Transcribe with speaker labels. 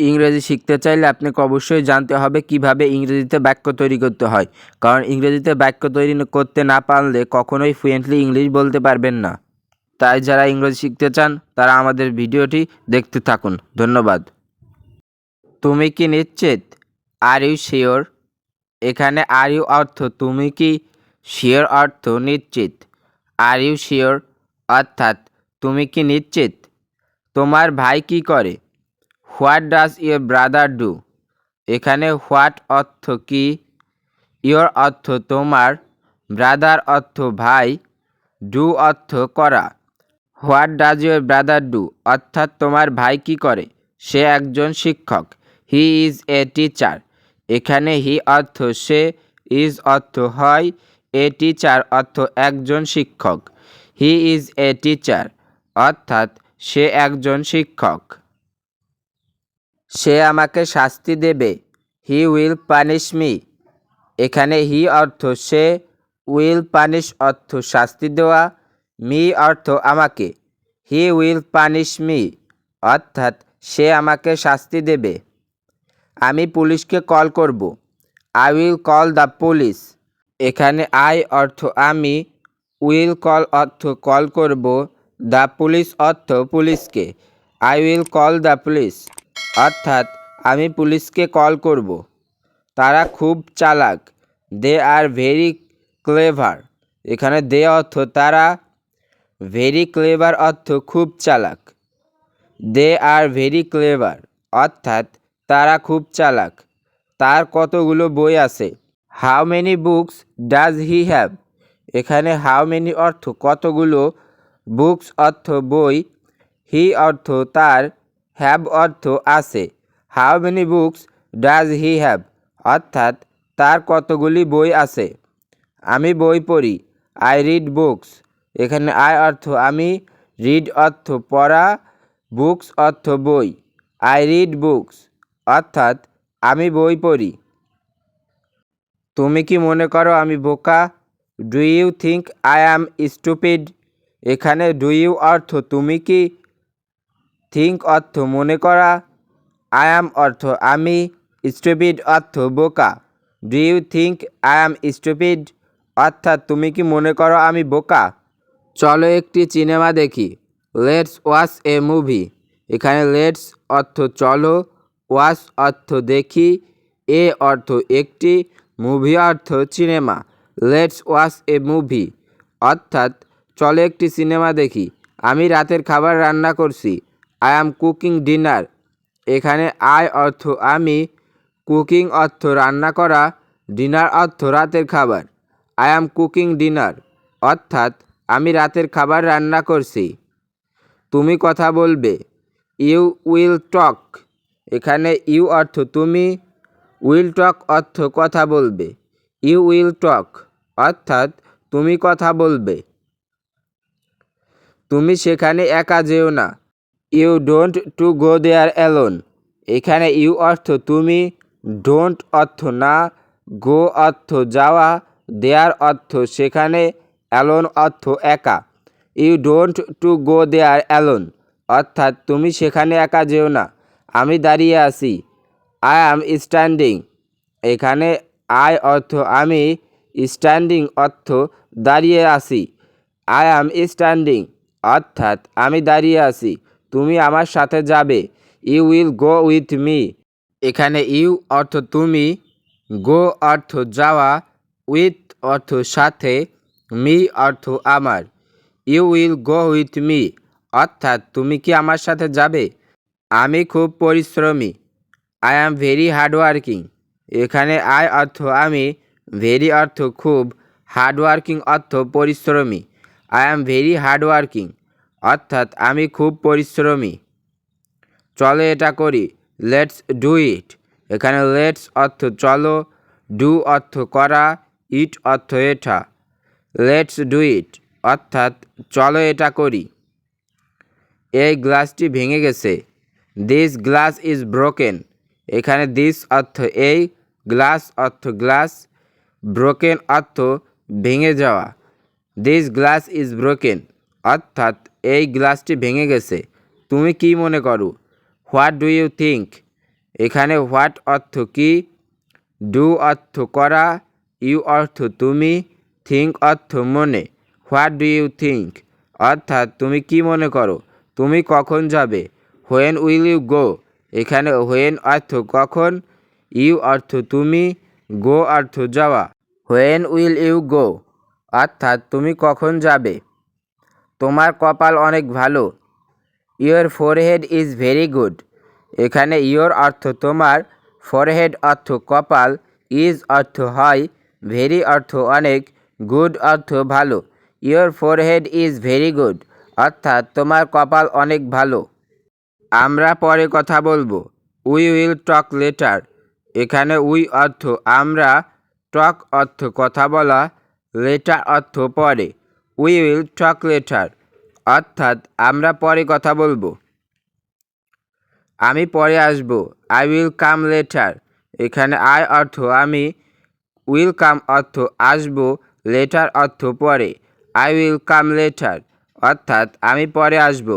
Speaker 1: ইংরেজি শিখতে চাইলে আপনাকে অবশ্যই জানতে হবে কিভাবে ইংরেজিতে বাক্য তৈরি করতে হয়, কারণ ইংরেজিতে বাক্য তৈরি করতে না পারলে কখনোই ফ্লুয়েন্টলি ইংলিশ বলতে পারবেন না। তাই যারা ইংরেজি শিখতে চান তারা আমাদের ভিডিওটি দেখতে থাকুন। ধন্যবাদ। তুমি কি নিশ্চিত? Are you sure? এখানে আর ইউ অর্থ তুমি কি, শিওর অর্থ নিশ্চিত। আর ইউ শিওর অর্থাৎ তুমি কি নিশ্চিত? তোমার ভাই কি করে? What does your brother do? এখানে হোয়াট অর্থ কি, ইয়োর অর্থ তোমার, ব্রাদার অর্থ ভাই, ডু অর্থ করা। What does your brother do অর্থাৎ তোমার ভাই কি করে? সে একজন শিক্ষক। He is a teacher. এখানে হি অর্থ সে, ইজ অর্থ হয়, এ টিচার অর্থ একজন শিক্ষক। হি ইজ এ টিচার অর্থাৎ সে একজন শিক্ষক। সে আমাকে শাস্তি দেবে। He will punish me. এখানে হি অর্থ সে, উইল পানিশ অর্থ শাস্তি দেওয়া, মি অর্থ আমাকে। হি উইল পানিশ মি অর্থাৎ সে আমাকে শাস্তি দেবে। আমি পুলিশকে কল করব। I will call the police. এখানে আই অর্থ আমি, উইল কল অর্থ কল করব, দ্য পুলিশ অর্থ পুলিশকে। I will call the police অর্থাৎ আমি পুলিশকে কল করব। তারা খুব চালাক। দে আর ভেরি ক্লেভার। এখানে দে অর্থ তারা, ভেরি ক্লেভার অর্থ খুব চালাক। দে আর ভেরি ক্লেভার অর্থাৎ তারা খুব চালাক। তার কতগুলো বই আছে? How many books does he have? এখানে হাউ মেনি অর্থ কতগুলো, বুকস অর্থ বই, হি অর্থ তার, হ্যাভ অর্থ আছে। How many books does he have অর্থাৎ তার কতগুলি বই আছে। আমি বই পড়ি। I read books. এখানে আই অর্থ আমি, রিড অর্থ পড়া, বুকস অর্থ বই। আই রিড বুকস অর্থাৎ আমি বই পড়ি। তুমি কি মনে করো আমি বোকা? Do you think I am stupid? এখানে ডু ইউ অর্থ তুমি কি, থিঙ্ক অর্থ মনে করা, আই অ্যাম অর্থ আমি, স্টুপিড অর্থ বোকা। Do you think I am stupid অর্থাৎ তুমি কি মনে করো আমি বোকা? চলো একটি সিনেমা দেখি। Let's watch A movie. এখানে লেটস অর্থ চলো, ওয়াচ অর্থ দেখি, এ অর্থ একটি, মুভি অর্থ cinema. Let's watch A movie অর্থাৎ চলো একটি সিনেমা দেখি। আমি রাতের খাবার রান্না করছি। I am cooking dinner. এখানে আই অর্থ আমি, কুকিং অর্থ রান্না করা, ডিনার অর্থ রাতের খাবার। আই অ্যাম কুকিং ডিনার অর্থাৎ আমি রাতের খাবার রান্না করছি। তুমি কথা বলবে। You will talk. এখানে ইউ অর্থ তুমি, উইল টক অর্থ কথা বলবে। ইউ উইল টক অর্থাৎ তুমি কথা বলবে। তুমি সেখানে একা যেও না। You don't to go there alone. এখানে ইউ অর্থ তুমি, ডোন্ট অর্থ না, গো অর্থ যাওয়া, দেয়ার অর্থ সেখানে, অ্যালোন অর্থ একা। You don't to go there alone অর্থাৎ তুমি সেখানে একা যেও না। আমি দাঁড়িয়ে আছি। I am standing. এখানে আই অর্থ আমি, স্ট্যান্ডিং অর্থ দাঁড়িয়ে আছি। আই অ্যাম স্ট্যান্ডিং অর্থাৎ আমি দাঁড়িয়ে আছি। তুমি আমার সাথে যাবে। You will go with me. এখানে ইউ অর্থ তুমি, গো অর্থ যাওয়া, উইথ অর্থ সাথে, মি অর্থ আমার। You will go with me অর্থাৎ তুমি কি আমার সাথে যাবে? আমি খুব পরিশ্রমী। I am very hardworking. এখানে আই অর্থ আমি, ভেরি অর্থ খুব, হার্ডওয়ার্কিং অর্থ পরিশ্রমী। আই অ্যাম ভেরি হার্ডওয়ার্কিং অর্থাৎ আমি খুব পরিশ্রমী। চলো এটা করি। Let's do it. এখানে লেটস অর্থ চলো, ডু অর্থ করা, ইট অর্থ এটা। লেটস ডু ইট অর্থাৎ চলো এটা করি। এই গ্লাসটি ভেঙে গেছে। This glass is broken. এখানে দিস অর্থ এই, গ্লাস অর্থ গ্লাস, ব্রোকেন অর্থ ভেঙে যাওয়া। দিস গ্লাস ইজ ব্রোকেন অর্থাৎ এই গ্লাসটি ভেঙে গেছে। তুমি কি মনে করো? What do you think? এখানে হোয়াট অর্থ কি, ডু অর্থ করা, ইউ অর্থ তুমি, থিঙ্ক অর্থ মনে। হোয়াট ডু ইউ থিঙ্ক অর্থাৎ তুমি কি মনে করো, তুমি কখন যাবে। হোয়েন উইল ইউ গো এখানে হোয়েন অর্থ কখন, ইউ অর্থ তুমি, গো অর্থ যাওয়া। হোয়েন উইল ইউ গো অর্থাৎ তুমি কখন যাবে। তোমার কপাল অনেক ভালো, your forehead is very good এখানে ইয়োর অর্থ তোমার, ফোরহেড অর্থ কপাল, ইজ অর্থ হয়, ভেরি অর্থ অনেক, গুড অর্থ ভালো। Your forehead is very good অর্থাৎ তোমার কপাল অনেক ভালো। আমরা পরে কথা বলবো, উই উইল টক লেটার এখানে উই অর্থ আমরা, টক অর্থ কথা বলা, লেটার অর্থ পরে। উই উইল টক লেটার অর্থাৎ আমরা পরে কথা বলবো। আমি পরে আসব, আই উইল কাম লেটার এখানে আই অর্থ আমি, উইল কাম অর্থ আসব, লেটার অর্থ পরে। আই উইল কাম লেটার অর্থাৎ আমি পরে আসব।